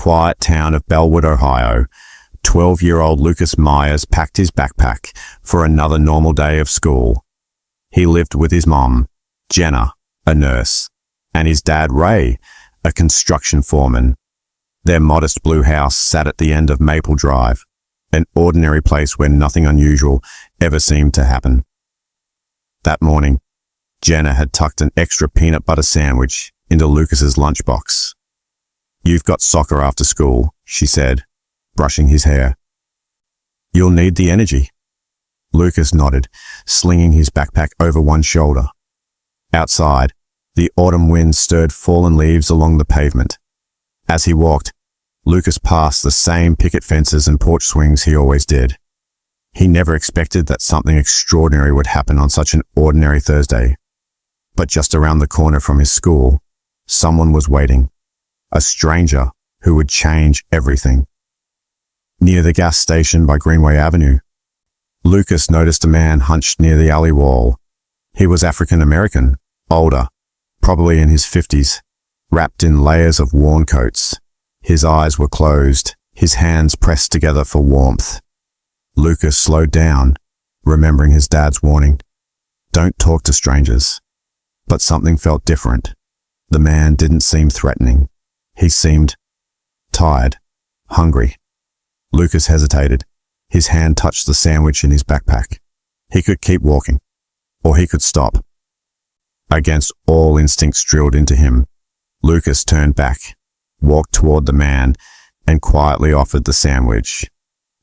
quiet town of Bellwood, Ohio, 12-year-old Lucas Myers packed his backpack for another normal day of school. He lived with his mom, Jenna, a nurse, and his dad, Ray, a construction foreman. Their modest blue house sat at the end of Maple Drive, an ordinary place where nothing unusual ever seemed to happen. That morning, Jenna had tucked an extra peanut butter sandwich into Lucas's lunchbox. "You've got soccer after school," she said, brushing his hair. "You'll need the energy." Lucas nodded, slinging his backpack over one shoulder. Outside, the autumn wind stirred fallen leaves along the pavement. As he walked, Lucas passed the same picket fences and porch swings he always did. He never expected that something extraordinary would happen on such an ordinary Thursday. But just around the corner from his school, someone was waiting. A stranger who would change everything. Near the gas station by Greenway Avenue, Lucas noticed a man hunched near the alley wall. He was African American, older, probably in his 50s, wrapped in layers of worn coats. His eyes were closed, his hands pressed together for warmth. Lucas slowed down, remembering his dad's warning. Don't talk to strangers. But something felt different. The man didn't seem threatening. He seemed tired, hungry. Lucas hesitated. His hand touched the sandwich in his backpack. He could keep walking, or he could stop. Against all instincts drilled into him, Lucas turned back, walked toward the man, and quietly offered the sandwich.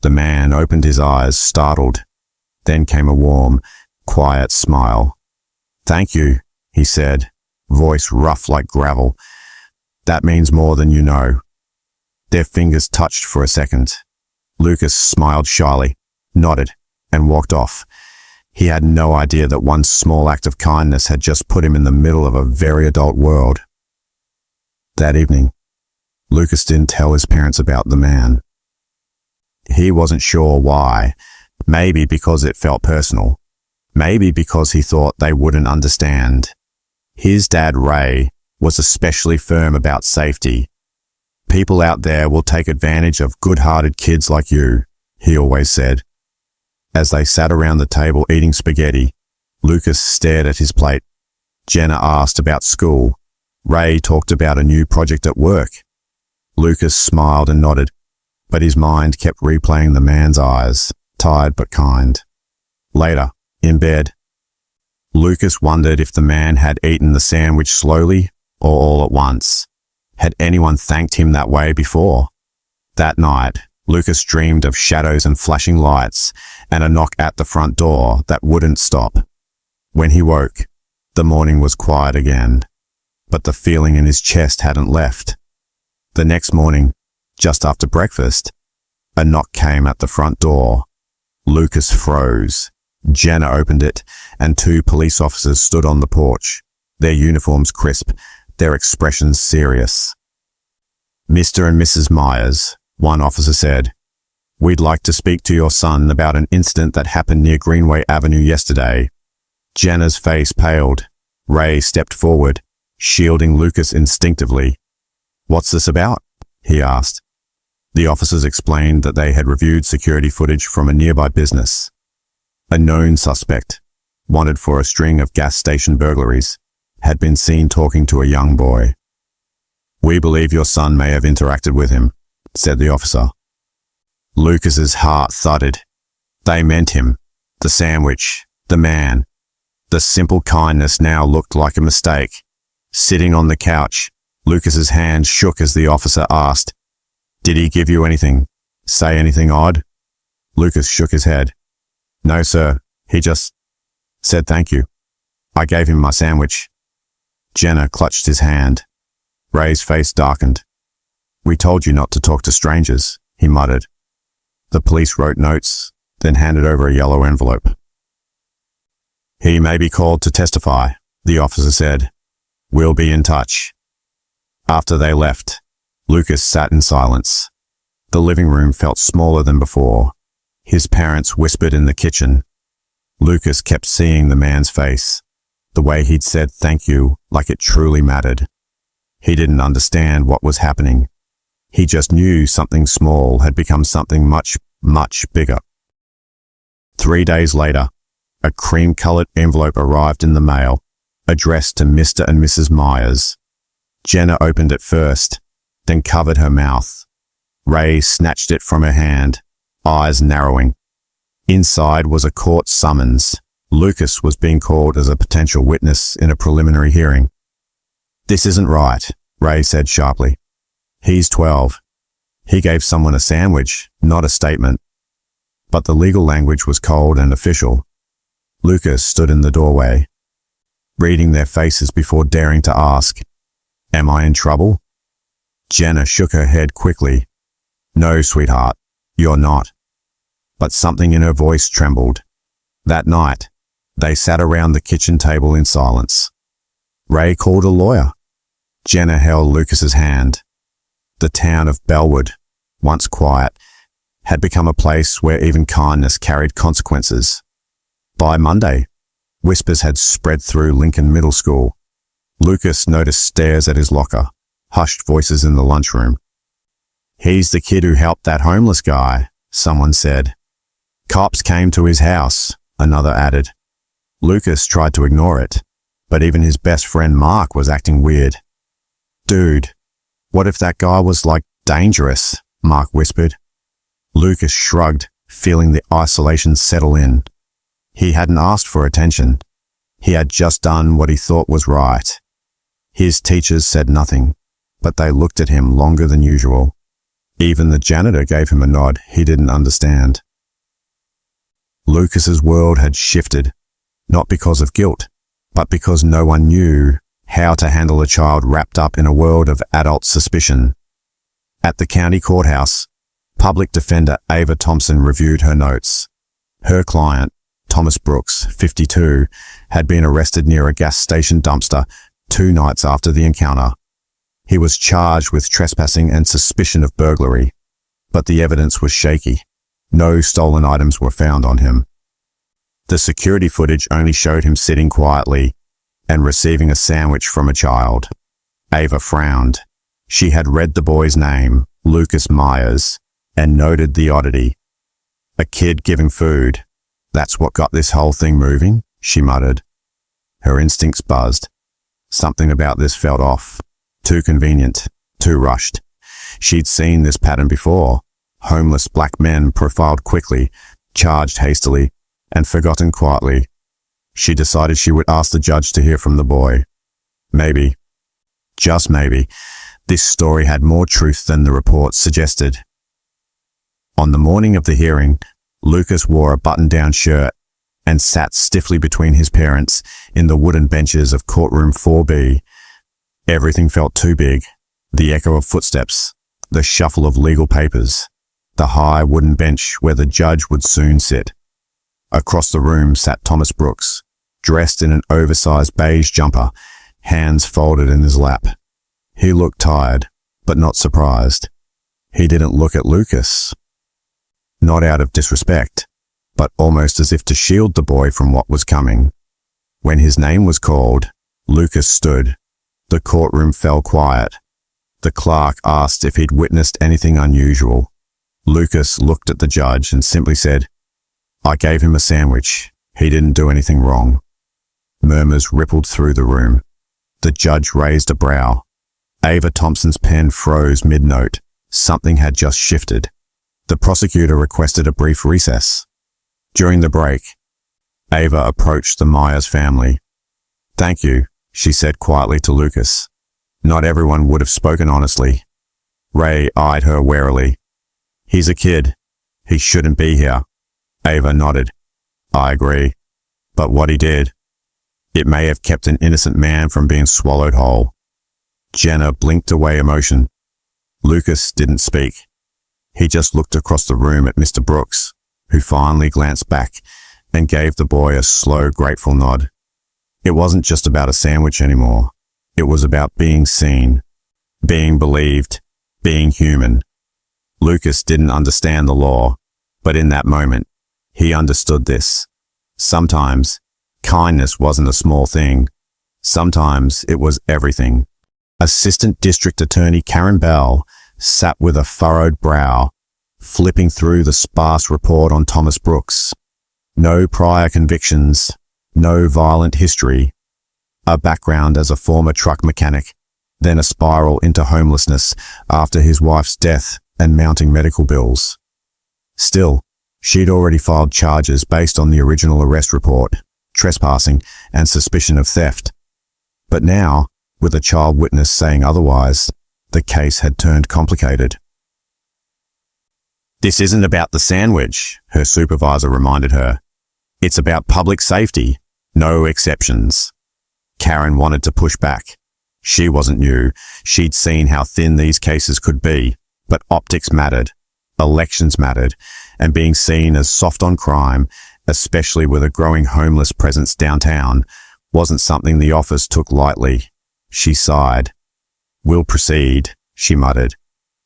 The man opened his eyes, startled. Then came a warm, quiet smile. "Thank you," he said, voice rough like gravel. "That means more than you know." Their fingers touched for a second. Lucas smiled shyly, nodded, and walked off. He had no idea that one small act of kindness had just put him in the middle of a very adult world. That evening, Lucas didn't tell his parents about the man. He wasn't sure why. Maybe because it felt personal. Maybe because he thought they wouldn't understand. His dad, Ray, was especially firm about safety. "People out there will take advantage of good-hearted kids like you," he always said. As they sat around the table eating spaghetti, Lucas stared at his plate. Jenna asked about school. Ray talked about a new project at work. Lucas smiled and nodded, but his mind kept replaying the man's eyes, tired but kind. Later, in bed, Lucas wondered if the man had eaten the sandwich slowly or all at once. Had anyone thanked him that way before? That night, Lucas dreamed of shadows and flashing lights and a knock at the front door that wouldn't stop. When he woke, the morning was quiet again, but the feeling in his chest hadn't left. The next morning, just after breakfast, a knock came at the front door. Lucas froze. Jenna opened it, and 2 police officers stood on the porch, their uniforms crisp, their expressions serious. "Mr. and Mrs. Myers," one officer said, "we'd like to speak to your son about an incident that happened near Greenway Avenue yesterday." Jenna's face paled. Ray stepped forward, shielding Lucas instinctively. "What's this about?" he asked. The officers explained that they had reviewed security footage from a nearby business. A known suspect, wanted for a string of gas station burglaries, had been seen talking to a young boy. "We believe your son may have interacted with him," said the officer. Lucas's heart thudded. They meant him. The sandwich. The man. The simple kindness now looked like a mistake. Sitting on the couch, Lucas's hand shook as the officer asked, "Did he give you anything? Say anything odd?" Lucas shook his head. "No, sir. He just said thank you. I gave him my sandwich." Jenna clutched his hand. Ray's face darkened. "We told you not to talk to strangers," he muttered. The police wrote notes, then handed over a yellow envelope. "He may be called to testify," the officer said. "We'll be in touch." After they left, Lucas sat in silence. The living room felt smaller than before. His parents whispered in the kitchen. Lucas kept seeing the man's face, the way he'd said thank you like it truly mattered. He didn't understand what was happening. He just knew something small had become something much, much bigger. 3 days later, a cream-colored envelope arrived in the mail, addressed to Mr. and Mrs. Myers. Jenna opened it first, then covered her mouth. Ray snatched it from her hand, eyes narrowing. Inside was a court summons. Lucas was being called as a potential witness in a preliminary hearing. "This isn't right," Ray said sharply. "He's 12. He gave someone a sandwich, not a statement." But the legal language was cold and official. Lucas stood in the doorway, reading their faces before daring to ask, "Am I in trouble?" Jenna shook her head quickly. "No, sweetheart, you're not." But something in her voice trembled. That night, they sat around the kitchen table in silence. Ray called a lawyer. Jenna held Lucas's hand. The town of Bellwood, once quiet, had become a place where even kindness carried consequences. By Monday, whispers had spread through Lincoln Middle School. Lucas noticed stares at his locker, hushed voices in the lunchroom. "He's the kid who helped that homeless guy," someone said. "Cops came to his house," another added. Lucas tried to ignore it, but even his best friend Mark was acting weird. "Dude, what if that guy was, dangerous?" Mark whispered. Lucas shrugged, feeling the isolation settle in. He hadn't asked for attention. He had just done what he thought was right. His teachers said nothing, but they looked at him longer than usual. Even the janitor gave him a nod he didn't understand. Lucas's world had shifted, not because of guilt, but because no one knew how to handle a child wrapped up in a world of adult suspicion. At the county courthouse, public defender Ava Thompson reviewed her notes. Her client, Thomas Brooks, 52, had been arrested near a gas station dumpster 2 nights after the encounter. He was charged with trespassing and suspicion of burglary, but the evidence was shaky. No stolen items were found on him. The security footage only showed him sitting quietly and receiving a sandwich from a child. Ava frowned. She had read the boy's name, Lucas Myers, and noted the oddity. "A kid giving food. That's what got this whole thing moving," she muttered. Her instincts buzzed. Something about this felt off. Too convenient, too rushed. She'd seen this pattern before. Homeless black men profiled quickly, charged hastily, and forgotten quietly. She decided she would ask the judge to hear from the boy. Maybe, just maybe, this story had more truth than the report suggested. On the morning of the hearing, Lucas wore a button-down shirt and sat stiffly between his parents in the wooden benches of Courtroom 4B. Everything felt too big. The echo of footsteps, the shuffle of legal papers, the high wooden bench where the judge would soon sit. Across the room sat Thomas Brooks, dressed in an oversized beige jumper, hands folded in his lap. He looked tired, but not surprised. He didn't look at Lucas. Not out of disrespect, but almost as if to shield the boy from what was coming. When his name was called, Lucas stood. The courtroom fell quiet. The clerk asked if he'd witnessed anything unusual. Lucas looked at the judge and simply said, "I gave him a sandwich. He didn't do anything wrong." Murmurs rippled through the room. The judge raised a brow. Ava Thompson's pen froze mid-note. Something had just shifted. The prosecutor requested a brief recess. During the break, Ava approached the Myers family. "Thank you," she said quietly to Lucas. Not everyone would have spoken honestly. Ray eyed her warily. "He's a kid. He shouldn't be here." Ava nodded. "I agree. But what he did, it may have kept an innocent man from being swallowed whole." Jenna blinked away emotion. Lucas didn't speak. He just looked across the room at Mr. Brooks, who finally glanced back and gave the boy a slow, grateful nod. It wasn't just about a sandwich anymore. It was about being seen, being believed, being human. Lucas didn't understand the law, but in that moment, he understood this. Sometimes, kindness wasn't a small thing. Sometimes it was everything. Assistant District Attorney Karen Bell sat with a furrowed brow, flipping through the sparse report on Thomas Brooks. No prior convictions, no violent history, a background as a former truck mechanic, then a spiral into homelessness after his wife's death and mounting medical bills. Still, she'd already filed charges based on the original arrest report, trespassing and suspicion of theft. But now, with a child witness saying otherwise, the case had turned complicated. "This isn't about the sandwich," her supervisor reminded her. "It's about public safety, no exceptions." Karen wanted to push back. She wasn't new. She'd seen how thin these cases could be, but optics mattered, elections mattered, and being seen as soft on crime, especially with a growing homeless presence downtown, wasn't something the office took lightly. She sighed. "We'll proceed," she muttered,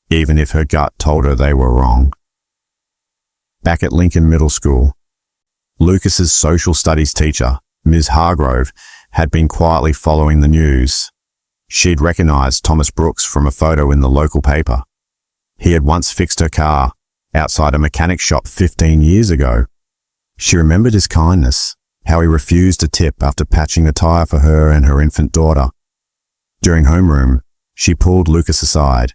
even if her gut told her they were wrong. Back at Lincoln Middle School, Lucas's social studies teacher, Ms. Hargrove, had been quietly following the news. She'd recognized Thomas Brooks from a photo in the local paper. He had once fixed her car outside a mechanic shop 15 years ago. She remembered his kindness, how he refused a tip after patching a tire for her and her infant daughter. During homeroom, she pulled Lucas aside.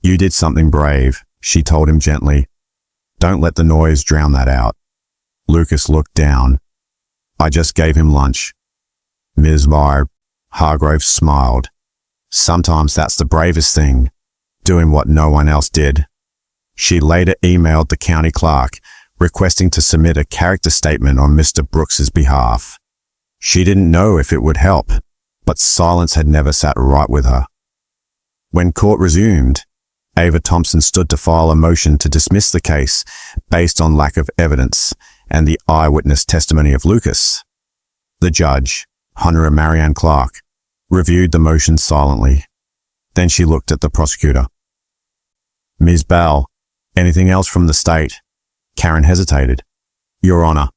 "You did something brave," she told him gently. "Don't let the noise drown that out." Lucas looked down. "I just gave him lunch." Ms. Hargrove smiled. "Sometimes that's the bravest thing, doing what no one else did." She later emailed the county clerk, requesting to submit a character statement on Mr. Brooks's behalf. She didn't know if it would help, but silence had never sat right with her. When court resumed, Ava Thompson stood to file a motion to dismiss the case based on lack of evidence and the eyewitness testimony of Lucas. The judge, Hunter Marianne Clark, reviewed the motion silently. Then she looked at the prosecutor. "Ms. Bell, anything else from the state?" Karen hesitated. "Your Honor,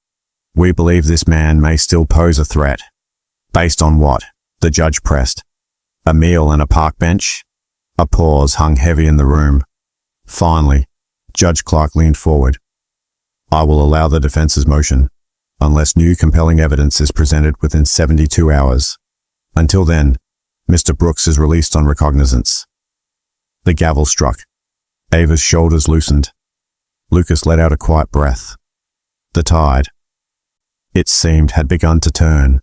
we believe this man may still pose a threat." "Based on what?" the judge pressed. "A meal and a park bench?" A pause hung heavy in the room. Finally, Judge Clark leaned forward. "I will allow the defense's motion, unless new compelling evidence is presented within 72 hours. Until then, Mr. Brooks is released on recognizance." The gavel struck. Ava's shoulders loosened. Lucas let out a quiet breath. The tide, it seemed, had begun to turn.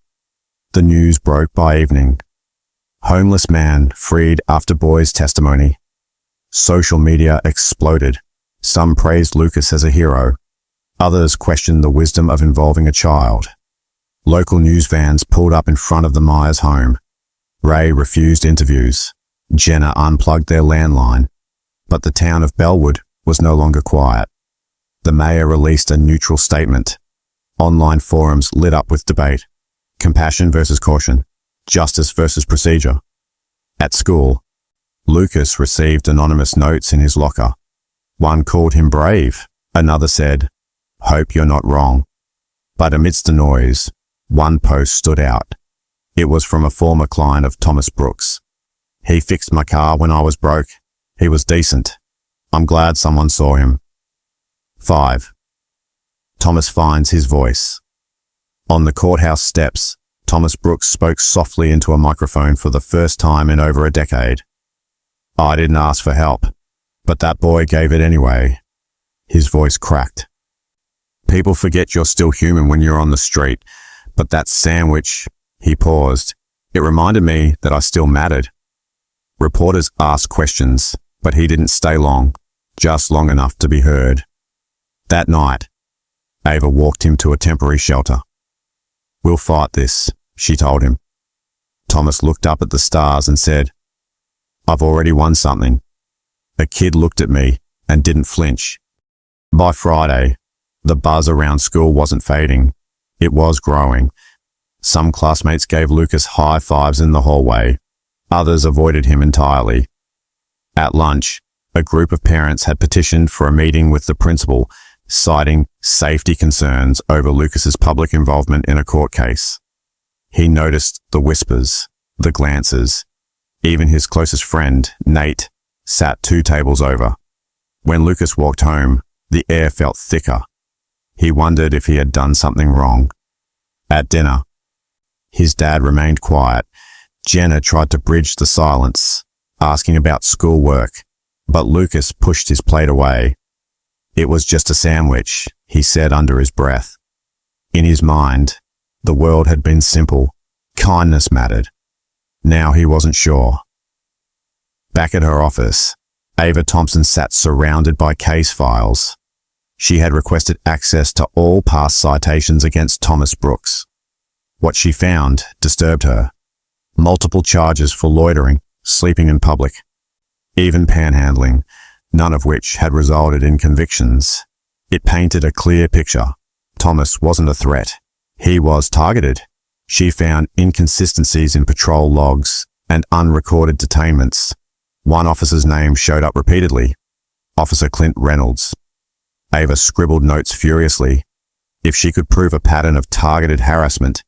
The news broke by evening. Homeless man freed after boy's testimony. Social media exploded. Some praised Lucas as a hero. Others questioned the wisdom of involving a child. Local news vans pulled up in front of the Myers home. Ray refused interviews. Jenna unplugged their landline. But the town of Bellwood was no longer quiet. The mayor released a neutral statement. Online forums lit up with debate. Compassion versus caution. Justice versus procedure. At school, Lucas received anonymous notes in his locker. One called him brave. Another said, "Hope you're not wrong." But amidst the noise, one post stood out. It was from a former client of Thomas Brooks. "He fixed my car when I was broke. He was decent. I'm glad someone saw him." 5. Thomas finds his voice. On the courthouse steps, Thomas Brooks spoke softly into a microphone for the first time in over a decade. "I didn't ask for help, but that boy gave it anyway." His voice cracked. "People forget you're still human when you're on the street, but that sandwich," he paused, "it reminded me that I still mattered." Reporters asked questions, but he didn't stay long, just long enough to be heard. That night, Ava walked him to a temporary shelter. "We'll fight this," she told him. Thomas looked up at the stars and said, "I've already won something." A kid looked at me and didn't flinch. By Friday, the buzz around school wasn't fading. It was growing. Some classmates gave Lucas high fives in the hallway. Others avoided him entirely. At lunch, a group of parents had petitioned for a meeting with the principal, citing safety concerns over Lucas's public involvement in a court case. He noticed the whispers, the glances. Even his closest friend, Nate, sat 2 tables over. When Lucas walked home, the air felt thicker. He wondered if he had done something wrong. At dinner, his dad remained quiet. Jenna tried to bridge the silence, asking about schoolwork, but Lucas pushed his plate away. "It was just a sandwich," he said under his breath. In his mind, the world had been simple. Kindness mattered. Now he wasn't sure. Back at her office, Ava Thompson sat surrounded by case files. She had requested access to all past citations against Thomas Brooks. What she found disturbed her. Multiple charges for loitering, sleeping in public, even panhandling, none of which had resulted in convictions. It painted a clear picture. Thomas wasn't a threat. He was targeted. She found inconsistencies in patrol logs and unrecorded detainments. One officer's name showed up repeatedly, Officer Clint Reynolds. Ava scribbled notes furiously. If she could prove a pattern of targeted harassment,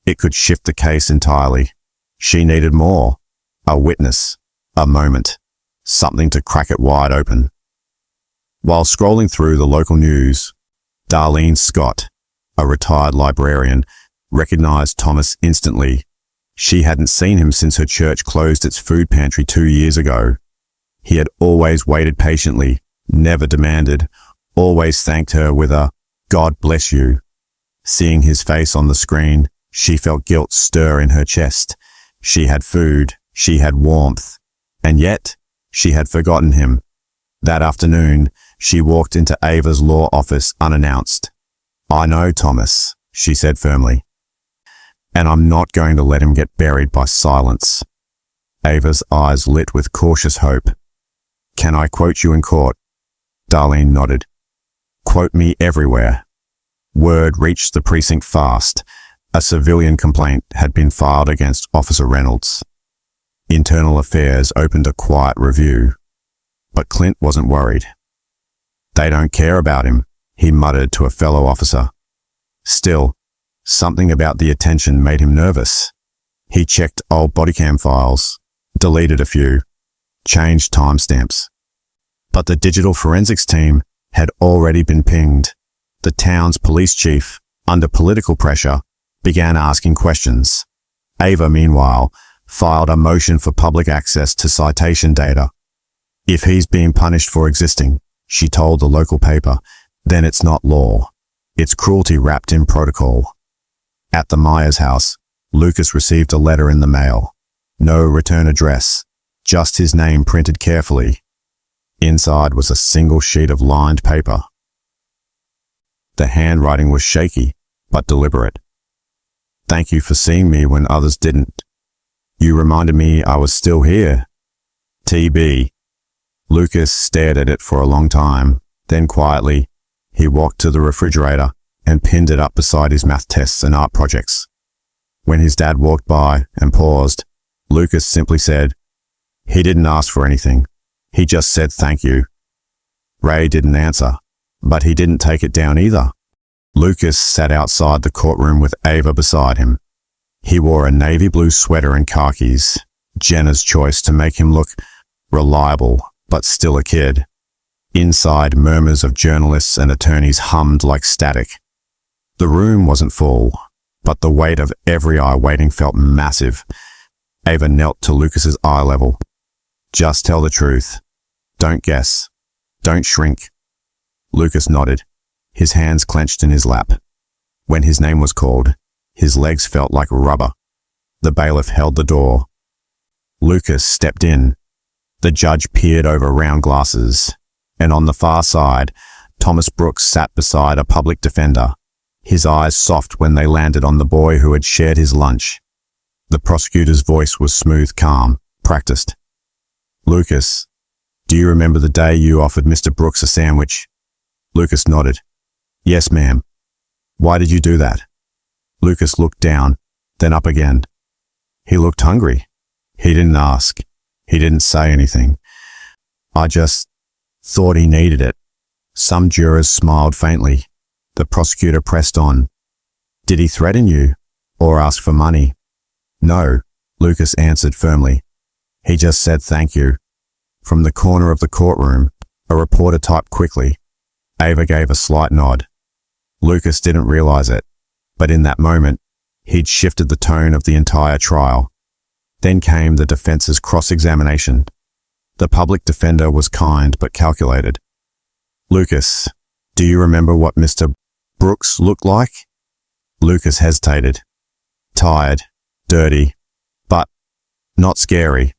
it could shift the case entirely. She needed more. A witness, a moment, something to crack it wide open. While scrolling through the local news, Darlene Scott, a retired librarian, recognized Thomas instantly. She hadn't seen him since her church closed its food pantry 2 years ago. He had always waited patiently, never demanded, always thanked her with a "God bless you." Seeing his face on the screen, she felt guilt stir in her chest. She had food, she had warmth, and yet she had forgotten him. That afternoon, she walked into Ava's law office unannounced. "I know Thomas," she said firmly, "and I'm not going to let him get buried by silence." Ava's eyes lit with cautious hope. "Can I quote you in court?" Darlene nodded. "Quote me everywhere." Word reached the precinct fast. A civilian complaint had been filed against Officer Reynolds. Internal Affairs opened a quiet review. But Clint wasn't worried. "They don't care about him," he muttered to a fellow officer. Still, something about the attention made him nervous. He checked old bodycam files, deleted a few, changed timestamps. But the digital forensics team had already been pinged. The town's police chief, under political pressure, began asking questions. Ava, meanwhile, filed a motion for public access to citation data. "If he's being punished for existing," she told the local paper, "then it's not law. It's cruelty wrapped in protocol." At the Myers house, Lucas received a letter in the mail. No return address, just his name printed carefully. Inside was a single sheet of lined paper. The handwriting was shaky, but deliberate. "Thank you for seeing me when others didn't. You reminded me I was still here. TB." Lucas stared at it for a long time. Then quietly, he walked to the refrigerator and pinned it up beside his math tests and art projects. When his dad walked by and paused, Lucas simply said, "He didn't ask for anything. He just said thank you." Ray didn't answer, but he didn't take it down either. Lucas sat outside the courtroom with Ava beside him. He wore a navy blue sweater and khakis, Jenna's choice to make him look reliable, but still a kid. Inside, murmurs of journalists and attorneys hummed like static. The room wasn't full, but the weight of every eye waiting felt massive. Ava knelt to Lucas's eye level. "Just tell the truth. Don't guess. Don't shrink." Lucas nodded, his hands clenched in his lap. When his name was called, his legs felt like rubber. The bailiff held the door. Lucas stepped in. The judge peered over round glasses, and on the far side, Thomas Brooks sat beside a public defender, his eyes soft when they landed on the boy who had shared his lunch. The prosecutor's voice was smooth, calm, practiced. "Lucas, do you remember the day you offered Mr. Brooks a sandwich?" Lucas nodded. "Yes, ma'am." "Why did you do that?" Lucas looked down, then up again. He looked hungry. He didn't ask. He didn't say anything. "I just thought he needed it." Some jurors smiled faintly. The prosecutor pressed on. "Did he threaten you or ask for money?" "No," Lucas answered firmly. "He just said thank you." From the corner of the courtroom, a reporter typed quickly. Ava gave a slight nod. Lucas didn't realize it, but in that moment, he'd shifted the tone of the entire trial. Then came the defense's cross-examination. The public defender was kind but calculated. Lucas, do you remember what Mr. Brooks looked like? Lucas hesitated. Tired, dirty, but not scary.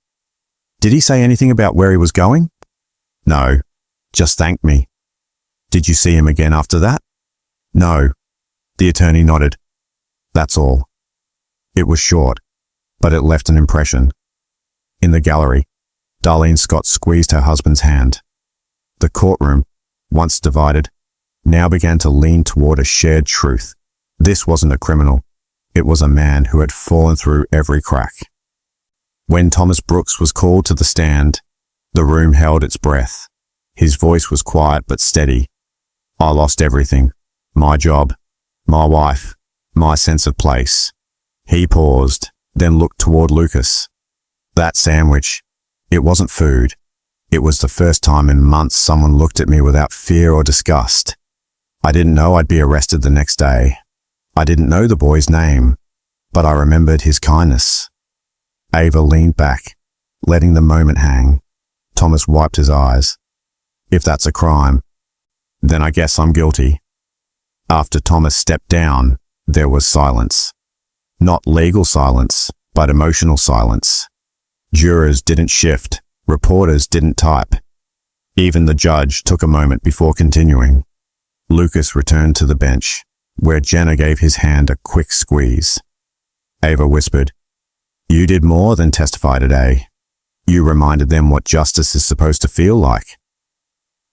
Did he say anything about where he was going? No, just thanked me. Did you see him again after that? No. The attorney nodded. That's all. It was short, but it left an impression. In the gallery, Darlene Scott squeezed her husband's hand. The courtroom, once divided, now began to lean toward a shared truth. This wasn't a criminal. It was a man who had fallen through every crack. When Thomas Brooks was called to the stand, the room held its breath. His voice was quiet but steady. I lost everything. My job, my wife, my sense of place. He paused, then looked toward Lucas. That sandwich, it wasn't food. It was the first time in months someone looked at me without fear or disgust. I didn't know I'd be arrested the next day. I didn't know the boy's name, but I remembered his kindness. Ava leaned back, letting the moment hang. Thomas wiped his eyes. If that's a crime, then I guess I'm guilty. After Thomas stepped down, there was silence. Not legal silence, but emotional silence. Jurors didn't shift. Reporters didn't type. Even the judge took a moment before continuing. Lucas returned to the bench, where Jenna gave his hand a quick squeeze. Ava whispered, "You did more than testify today. You reminded them what justice is supposed to feel like."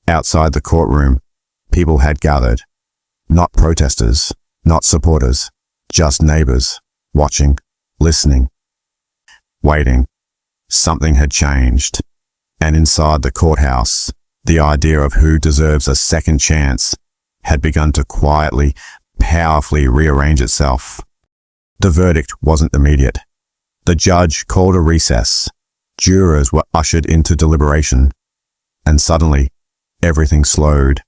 Outside the courtroom, people had gathered. Not protesters, not supporters, just neighbors, watching, listening, waiting. Something had changed. And inside the courthouse, the idea of who deserves a second chance had begun to quietly, powerfully rearrange itself. The verdict wasn't immediate. The judge called a recess. Jurors were ushered into deliberation. And suddenly, everything slowed.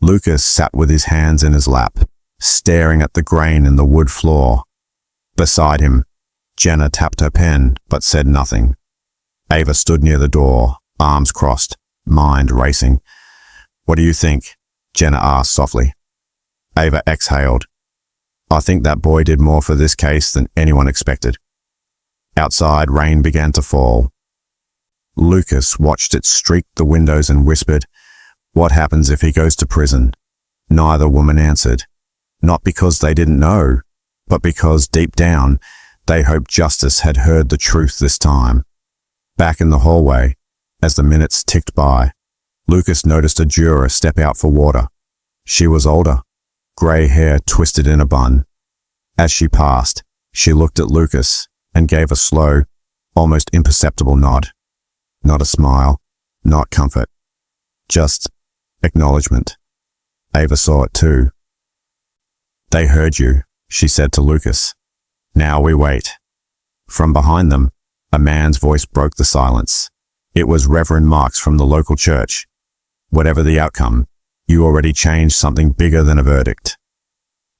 Lucas sat with his hands in his lap, staring at the grain in the wood floor. Beside him, Jenna tapped her pen but said nothing. Ava stood near the door, arms crossed, mind racing. "What do you think?" Jenna asked softly. Ava exhaled. "I think that boy did more for this case than anyone expected." Outside, rain began to fall. Lucas watched it streak the windows and whispered, "What happens if he goes to prison?" Neither woman answered. Not because they didn't know, but because deep down, they hoped justice had heard the truth this time. Back in the hallway, as the minutes ticked by, Lucas noticed a juror step out for water. She was older, grey hair twisted in a bun. As she passed, she looked at Lucas and gave a slow, almost imperceptible nod. Not a smile, not comfort, just acknowledgement. Ava saw it too. "They heard you," she said to Lucas. "Now we wait." From behind them, a man's voice broke the silence. It was Reverend Marks from the local church. "Whatever the outcome, you already changed something bigger than a verdict."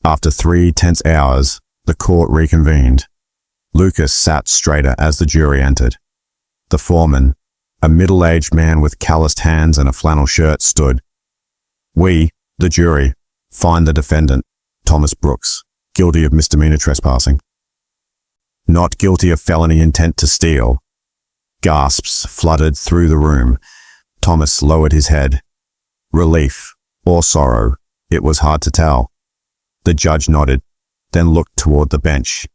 After 3 tense hours, the court reconvened. Lucas sat straighter as the jury entered. The foreman, a middle-aged man with calloused hands and a flannel shirt, stood. "We, the jury, find the defendant, Thomas Brooks, guilty of misdemeanor trespassing. Not guilty of felony intent to steal." Gasps flooded through the room. Thomas lowered his head. Relief or sorrow, it was hard to tell. The judge nodded, then looked toward the bench.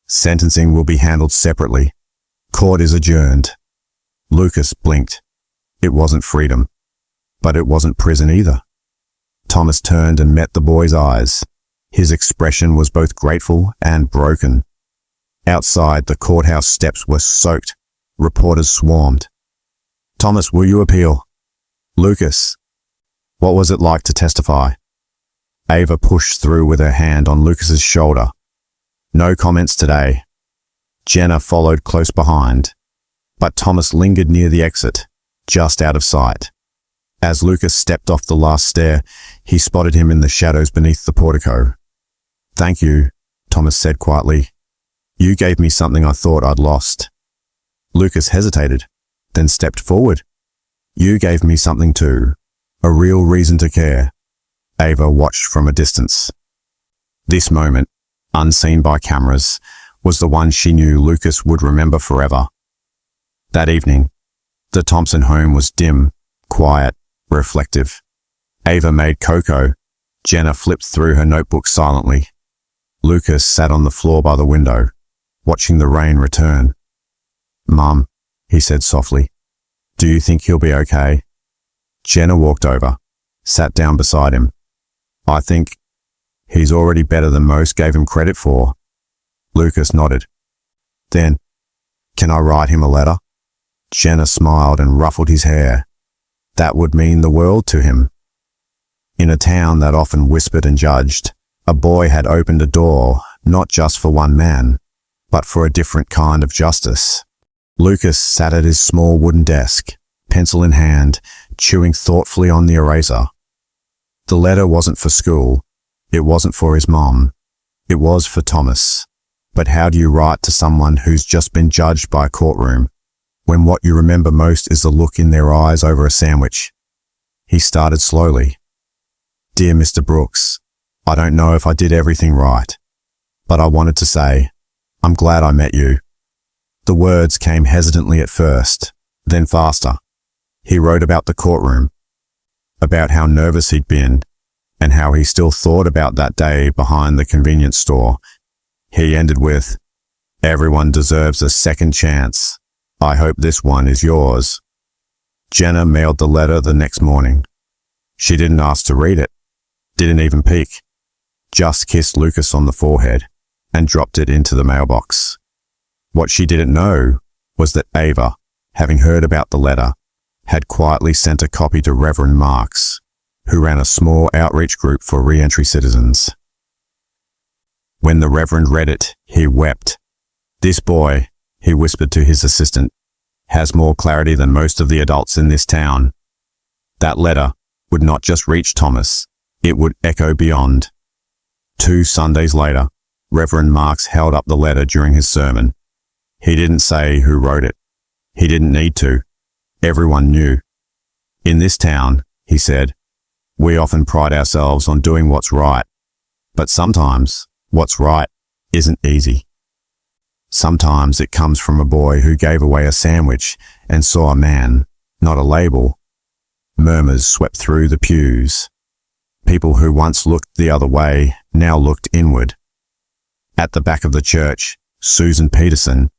"Sentencing will be handled separately. Court is adjourned." Lucas blinked. It wasn't freedom, but it wasn't prison either. Thomas turned and met the boy's eyes. His expression was both grateful and broken. Outside, the courthouse steps were soaked. Reporters swarmed. "Thomas, will you appeal?" "Lucas, what was it like to testify?" Ava pushed through with her hand on Lucas's shoulder. "No comments today." Jenna followed close behind, but Thomas lingered near the exit. just out of sight. As Lucas stepped off the last stair, he spotted him in the shadows beneath the portico. "Thank you," Thomas said quietly. "You gave me something I thought I'd lost." Lucas hesitated, then stepped forward. "You gave me something too, a real reason to care." Ava watched from a distance. This moment, unseen by cameras, was the one she knew Lucas would remember forever. That evening, the Thompson home was dim, quiet, reflective. Ava made cocoa. Jenna flipped through her notebook silently. Lucas sat on the floor by the window, watching the rain return. "Mum," he said softly, "do you think he'll be okay?" Jenna walked over, sat down beside him. "I think he's already better than most gave him credit for." Lucas nodded. "Then, can I write him a letter?" Jenna smiled and ruffled his hair. That would mean the world to him. In a town that often whispered and judged, a boy had opened a door, not just for one man, but for a different kind of justice. Lucas sat at his small wooden desk, pencil in hand, chewing thoughtfully on the eraser. The letter wasn't for school. It wasn't for his mom. It was for Thomas. But how do you write to someone who's just been judged by a courtroom, when what you remember most is the look in their eyes over a sandwich? He started slowly. "Dear Mr. Brooks, I don't know if I did everything right, but I wanted to say, I'm glad I met you." The words came hesitantly at first, then faster. He wrote about the courtroom, about how nervous he'd been, and how he still thought about that day behind the convenience store. He ended with, "Everyone deserves a second chance. I hope this one is yours." Jenna mailed the letter the next morning. She didn't ask to read it, didn't even peek, just kissed Lucas on the forehead and dropped it into the mailbox. What she didn't know was that Ava, having heard about the letter, had quietly sent a copy to Reverend Marks, who ran a small outreach group for re-entry citizens. When the Reverend read it, he wept. "This boy," he whispered to his assistant, "has more clarity than most of the adults in this town." That letter would not just reach Thomas, it would echo beyond. 2 Sundays later, Reverend Marks held up the letter during his sermon. He didn't say who wrote it. He didn't need to. Everyone knew. "In this town," he said, "we often pride ourselves on doing what's right, but sometimes what's right isn't easy. Sometimes it comes from a boy who gave away a sandwich and saw a man, not a label." Murmurs swept through the pews. People who once looked the other way now looked inward. At the back of the church, Susan Peterson,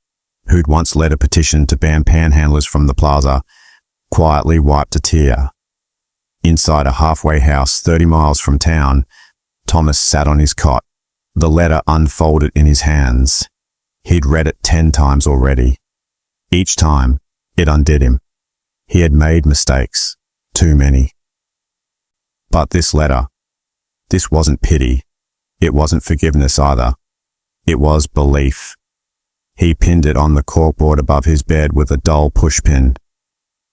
who'd once led a petition to ban panhandlers from the plaza, quietly wiped a tear. Inside a halfway house 30 miles from town, Thomas sat on his cot, the letter unfolded in his hands. He'd read it 10 times already. Each time, it undid him. He had made mistakes, too many. But this letter, this wasn't pity. It wasn't forgiveness either. It was belief. He pinned it on the corkboard above his bed with a dull pushpin.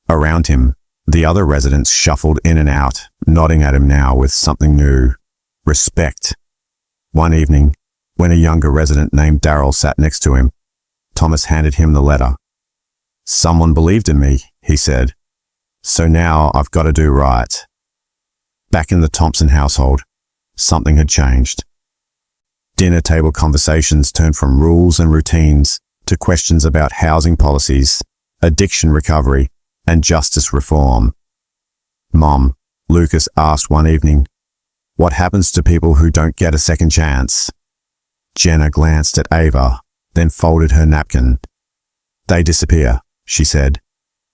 Around him, the other residents shuffled in and out, nodding at him now with something new: respect. One evening, when a younger resident named Darryl sat next to him, Thomas handed him the letter. "Someone believed in me," he said. "So now I've got to do right." Back in the Thompson household, something had changed. Dinner table conversations turned from rules and routines to questions about housing policies, addiction recovery, and justice reform. "Mom," Lucas asked one evening, "what happens to people who don't get a second chance?" Jenna glanced at Ava, then folded her napkin. "They disappear," she said.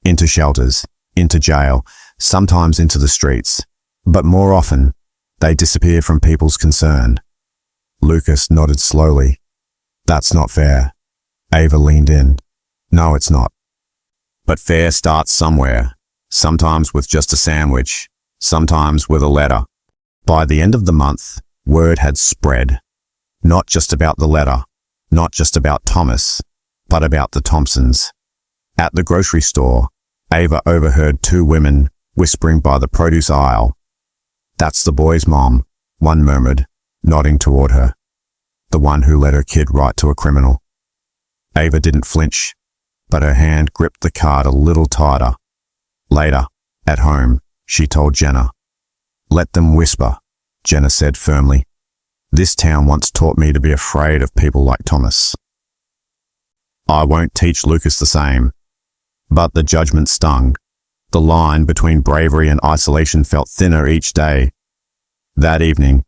"Into shelters, into jail, sometimes into the streets. But more often, they disappear from people's concern." Lucas nodded slowly. "That's not fair." Ava leaned in. "No, it's not. But fair starts somewhere, sometimes with just a sandwich, sometimes with a letter." By the end of the month, word had spread. Not just about the letter, not just about Thomas, but about the Thompsons. At the grocery store, Ava overheard two women whispering by the produce aisle. "That's the boy's mom," one murmured, nodding toward her. "The one who led her kid right to a criminal." Ava didn't flinch, but her hand gripped the card a little tighter. Later, at home, she told Jenna. "Let them whisper," Jenna said firmly. "This town once taught me to be afraid of people like Thomas. I won't teach Lucas the same." But the judgment stung. The line between bravery and isolation felt thinner each day. That evening,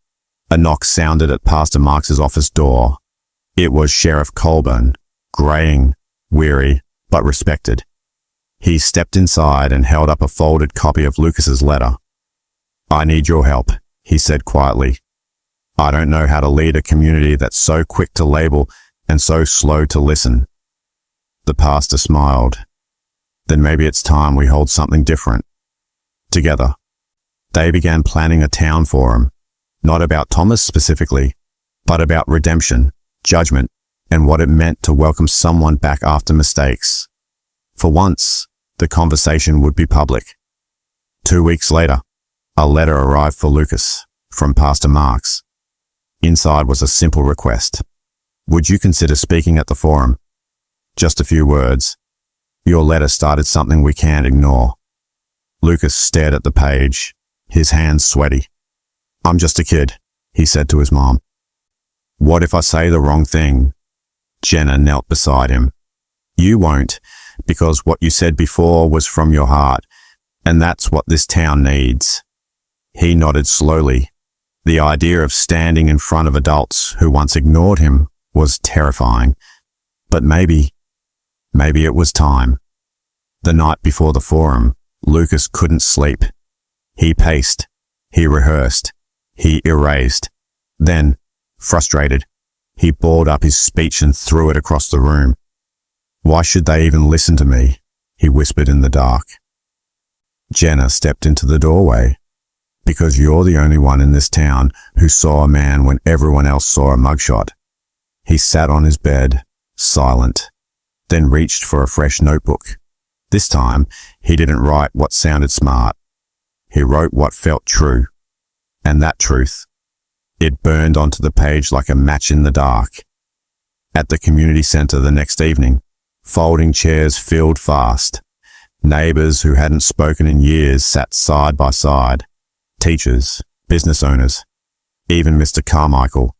a knock sounded at Pastor Marks's office door. It was Sheriff Colburn, graying, weary, but respected. He stepped inside and held up a folded copy of Lucas's letter. "I need your help," he said quietly. "I don't know how to lead a community that's so quick to label and so slow to listen." The pastor smiled. "Then maybe it's time we hold something different." Together, they began planning a town forum, not about Thomas specifically, but about redemption, judgment, and what it meant to welcome someone back after mistakes. For once, the conversation would be public. 2 weeks later, a letter arrived for Lucas from Pastor Marks. Inside was a simple request. "Would you consider speaking at the forum?" Just a few words. "Your letter started something we can't ignore." Lucas stared at the page, his hands sweaty. "I'm just a kid," he said to his mom. "What if I say the wrong thing?" Jenna knelt beside him. "You won't, because what you said before was from your heart, and that's what this town needs." He nodded slowly. The idea of standing in front of adults who once ignored him was terrifying. But maybe it was time. The night before the forum, Lucas couldn't sleep. He paced. He rehearsed. He erased. Then, frustrated, he balled up his speech and threw it across the room. "Why should they even listen to me?" he whispered in the dark. Jenna stepped into the doorway. "Because you're the only one in this town who saw a man when everyone else saw a mugshot." He sat on his bed, silent, then reached for a fresh notebook. This time, he didn't write what sounded smart. He wrote what felt true. And that truth, it burned onto the page like a match in the dark. At the community center the next evening, folding chairs filled fast. Neighbors who hadn't spoken in years sat side by side. Teachers, business owners, even Mr. Carmichael,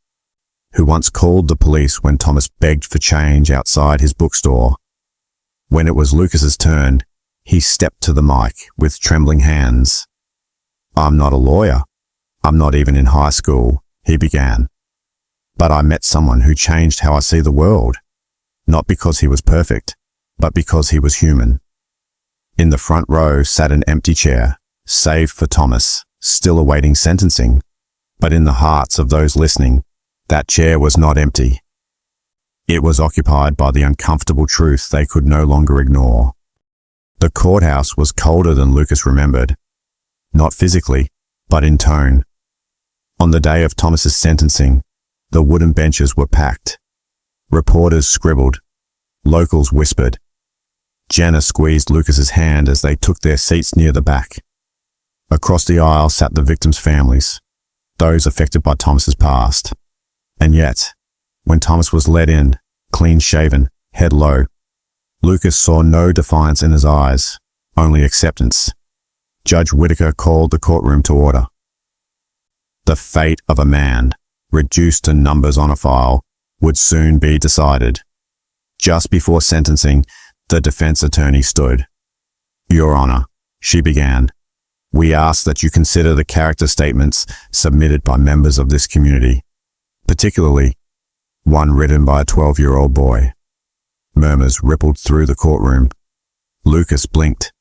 who once called the police when Thomas begged for change outside his bookstore. When it was Lucas's turn, he stepped to the mic with trembling hands. "I'm not a lawyer. I'm not even in high school," he began. "But I met someone who changed how I see the world. Not because he was perfect, but because he was human." In the front row sat an empty chair, saved for Thomas, still awaiting sentencing. But in the hearts of those listening, that chair was not empty. It was occupied by the uncomfortable truth they could no longer ignore. The courthouse was colder than Lucas remembered. Not physically, but in tone. On the day of Thomas's sentencing, the wooden benches were packed. Reporters scribbled. Locals whispered. Jenna squeezed Lucas's hand as they took their seats near the back. Across the aisle sat the victims' families, those affected by Thomas's past. And yet, when Thomas was led in, clean-shaven, head low, Lucas saw no defiance in his eyes, only acceptance. Judge Whitaker called the courtroom to order. The fate of a man, reduced to numbers on a file, would soon be decided. Just before sentencing, the defense attorney stood. "Your Honor," she began, "we ask that you consider the character statements submitted by members of this community, particularly one written by a 12-year-old boy." Murmurs rippled through the courtroom. Lucas blinked.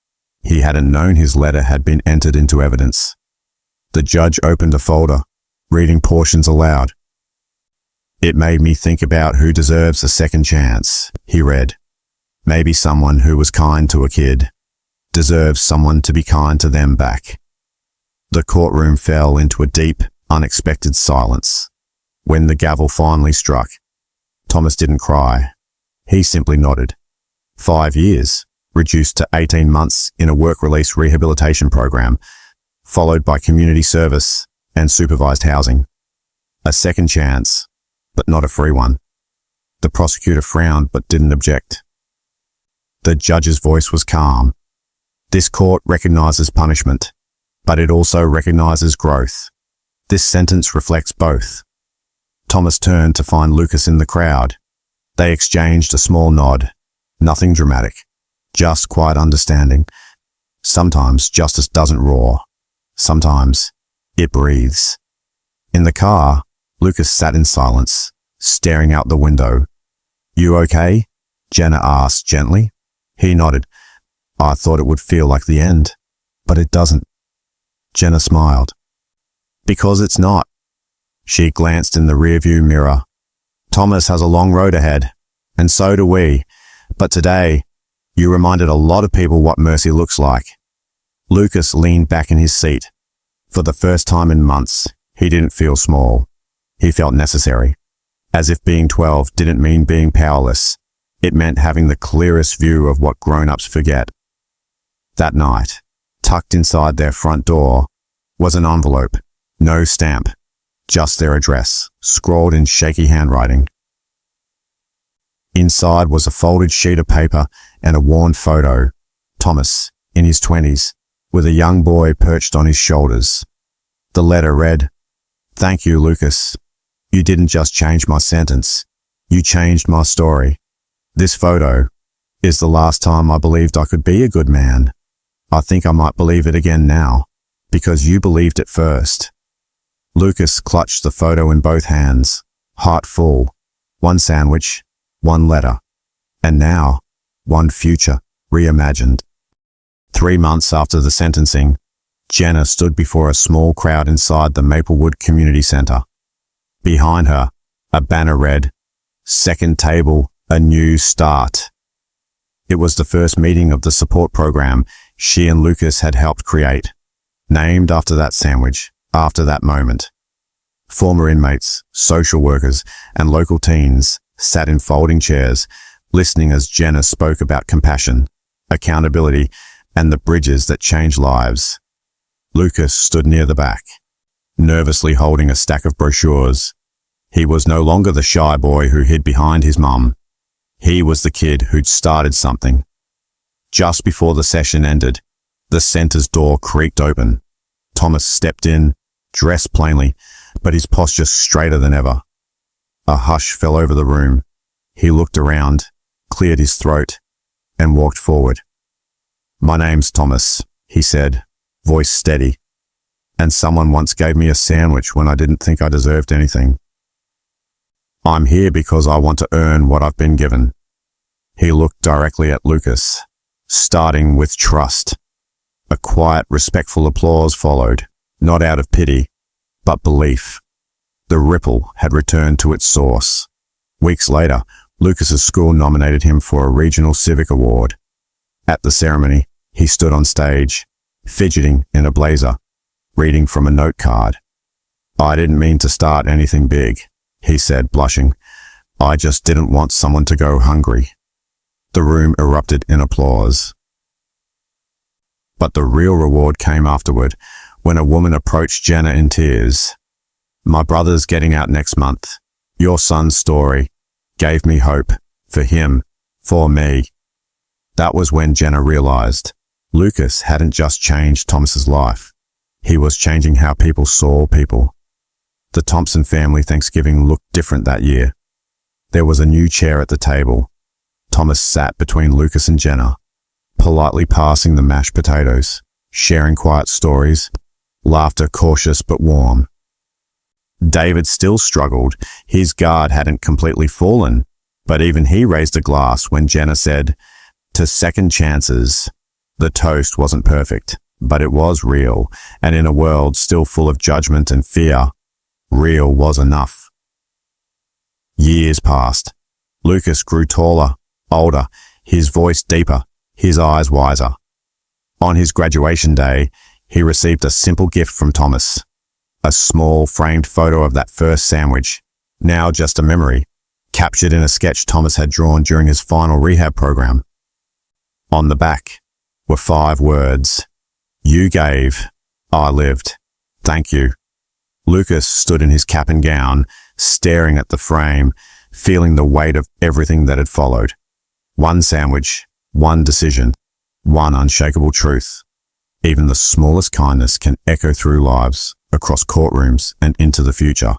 He hadn't known his letter had been entered into evidence. The judge opened a folder, reading portions aloud. "It made me think about who deserves a second chance," he read. "Maybe someone who was kind to a kid deserves someone to be kind to them back." The courtroom fell into a deep, unexpected silence. When the gavel finally struck, Thomas didn't cry. He simply nodded. 5 years, reduced to 18 months in a work-release rehabilitation program, followed by community service and supervised housing. A second chance, but not a free one. The prosecutor frowned but didn't object. The judge's voice was calm. This court recognizes punishment, but it also recognizes growth. This sentence reflects both. Thomas turned to find Lucas in the crowd. They exchanged a small nod. Nothing dramatic, just quiet understanding. Sometimes justice doesn't roar. Sometimes it breathes. In the car, Lucas sat in silence, staring out the window. "You okay?" Jenna asked gently. He nodded. "I thought it would feel like the end, but it doesn't." Jenna smiled. "Because it's not." She glanced in the rearview mirror. "Thomas has a long road ahead, and so do we. But today, you reminded a lot of people what mercy looks like." Lucas leaned back in his seat. For the first time in months, he didn't feel small. He felt necessary. As if being 12 didn't mean being powerless. It meant having the clearest view of what grown-ups forget. That night, tucked inside their front door, was an envelope. No stamp. Just their address, scrawled in shaky handwriting. Inside was a folded sheet of paper and a worn photo. Thomas, in his 20s, with a young boy perched on his shoulders. The letter read, "Thank you, Lucas. You didn't just change my sentence. You changed my story. This photo is the last time I believed I could be a good man. I think I might believe it again now, because you believed it first." Lucas clutched the photo in both hands, heart full. One sandwich, one letter, and now, one future, reimagined. 3 months after the sentencing, Jenna stood before a small crowd inside the Maplewood Community Center. Behind her, a banner read, "Second Table, a New Start." It was the first meeting of the support program she and Lucas had helped create, named after that sandwich, after that moment. Former inmates, social workers, and local teens sat in folding chairs, listening as Jenna spoke about compassion, accountability, and the bridges that change lives. Lucas stood near the back, nervously holding a stack of brochures. He was no longer the shy boy who hid behind his mum. He was the kid who'd started something. Just before the session ended, the center's door creaked open. Thomas stepped in, dressed plainly, but his posture straighter than ever. A hush fell over the room. He looked around, cleared his throat, and walked forward. "My name's Thomas," he said, voice steady. "And someone once gave me a sandwich when I didn't think I deserved anything. I'm here because I want to earn what I've been given." He looked directly at Lucas, starting with trust. A quiet, respectful applause followed, not out of pity, but belief. The ripple had returned to its source. Weeks later, Lucas's school nominated him for a regional civic award. At the ceremony, he stood on stage, fidgeting in a blazer, reading from a note card. "I didn't mean to start anything big," he said, blushing. "I just didn't want someone to go hungry." The room erupted in applause. But the real reward came afterward, when a woman approached Jenna in tears. "My brother's getting out next month. Your son's story gave me hope, for him, for me." That was when Jenna realized Lucas hadn't just changed Thomas's life. He was changing how people saw people. The Thompson family Thanksgiving looked different that year. There was a new chair at the table. Thomas sat between Lucas and Jenna, politely passing the mashed potatoes, sharing quiet stories, laughter cautious but warm. David still struggled. His guard hadn't completely fallen, but even he raised a glass when Jenna said, "To second chances." The toast wasn't perfect, but it was real, and in a world still full of judgment and fear, real was enough. Years passed. Lucas grew taller, older, his voice deeper, his eyes wiser. On his graduation day, he received a simple gift from Thomas. A small framed photo of that first sandwich, now just a memory, captured in a sketch Thomas had drawn during his final rehab program. On the back were 5 words. You gave, I lived. Thank you. Lucas stood in his cap and gown, staring at the frame, feeling the weight of everything that had followed. One sandwich, one decision, one unshakable truth. Even the smallest kindness can echo through lives, across courtrooms and into the future.